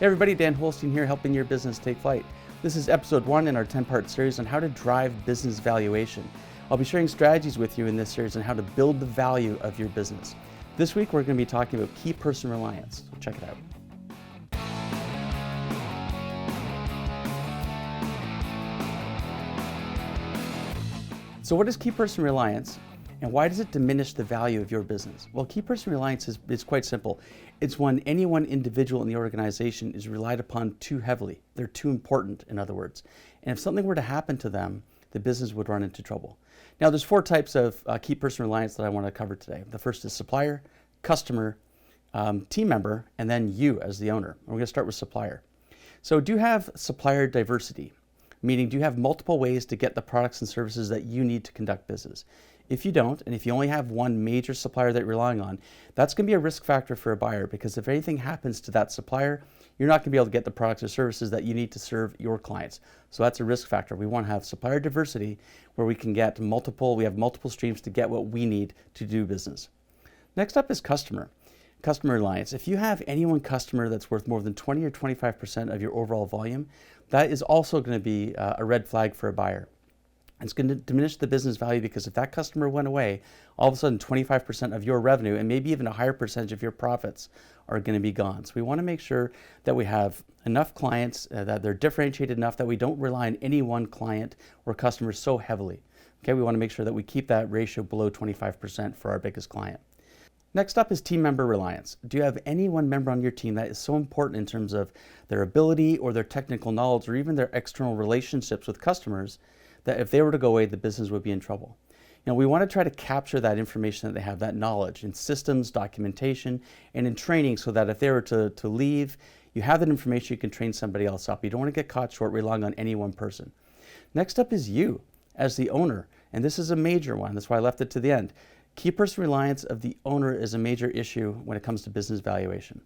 Hey everybody, Dan Holstein here, helping your business take flight. This is episode 1 in our 10-part series on how to drive business valuation. I'll be sharing strategies with you in this series on how to build the value of your business. This week we're going to be talking about Key Person Reliance, so check it out. So what is Key Person Reliance? And why does it diminish the value of your business? Well, Key Person Reliance is quite simple. It's when any one individual in the organization is relied upon too heavily. They're too important, in other words. And if something were to happen to them, the business would run into trouble. Now, there's 4 types of Key Person Reliance that I want to cover today. The first is supplier, customer, team member, and then you as the owner. We're going to start with supplier. So do you have supplier diversity? Meaning, do you have multiple ways to get the products and services that you need to conduct business? If you don't, and if you only have one major supplier that you're relying on, that's going to be a risk factor for a buyer, because if anything happens to that supplier, you're not going to be able to get the products or services that you need to serve your clients. So that's a risk factor. We want to have supplier diversity where we can get we have multiple streams to get what we need to do business. Next up is customer reliance. If you have any one customer that's worth more than 20 or 25% of your overall volume, that is also going to be a red flag for a buyer. It's going to diminish the business value, because if that customer went away, all of a sudden 25% of your revenue and maybe even a higher percentage of your profits are going to be gone. So we want to make sure that we have enough clients, that they're differentiated enough that we don't rely on any one client or customer so heavily. Okay, we want to make sure that we keep that ratio below 25% for our biggest client. Next up is team member reliance. Do you have any one member on your team that is so important in terms of their ability or their technical knowledge or even their external relationships with customers that if they were to go away, the business would be in trouble? You know, we want to try to capture that information that they have, that knowledge in systems, documentation, and in training, so that if they were to leave, you have that information, you can train somebody else up. You don't want to get caught short relying on any one person. Next up is you as the owner, and this is a major one. That's why I left it to the end. Key person reliance of the owner is a major issue when it comes to business valuation.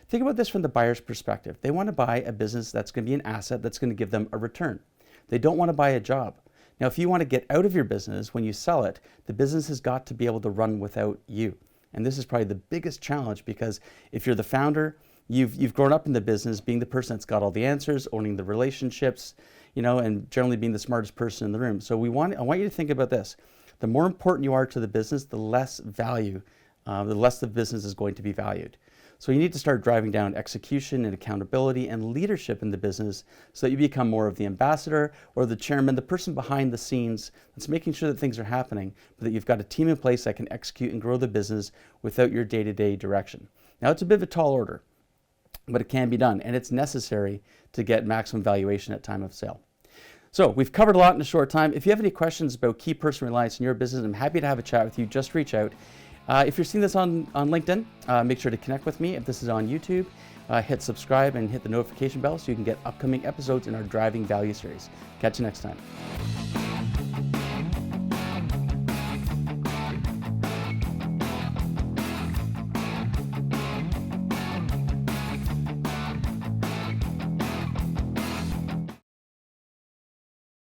Think about this from the buyer's perspective. They want to buy a business that's going to be an asset that's going to give them a return. They don't want to buy a job. Now, if you want to get out of your business when you sell it, the business has got to be able to run without you. And this is probably the biggest challenge, because if you're the founder, you've grown up in the business being the person that's got all the answers, owning the relationships, and generally being the smartest person in the room. So I want you to think about this. The more important you are to the business, the less the business is going to be valued. So you need to start driving down execution and accountability and leadership in the business, so that you become more of the ambassador or the chairman, the person behind the scenes that's making sure that things are happening, but that you've got a team in place that can execute and grow the business without your day-to-day direction. Now, it's a bit of a tall order, but it can be done, and it's necessary to get maximum valuation at time of sale. So we've covered a lot in a short time. If you have any questions about Key Person Reliance in your business, I'm happy to have a chat with you. Just reach out. If you're seeing this on LinkedIn, make sure to connect with me. If this is on YouTube, hit subscribe and hit the notification bell so you can get upcoming episodes in our Driving Value series. Catch you next time.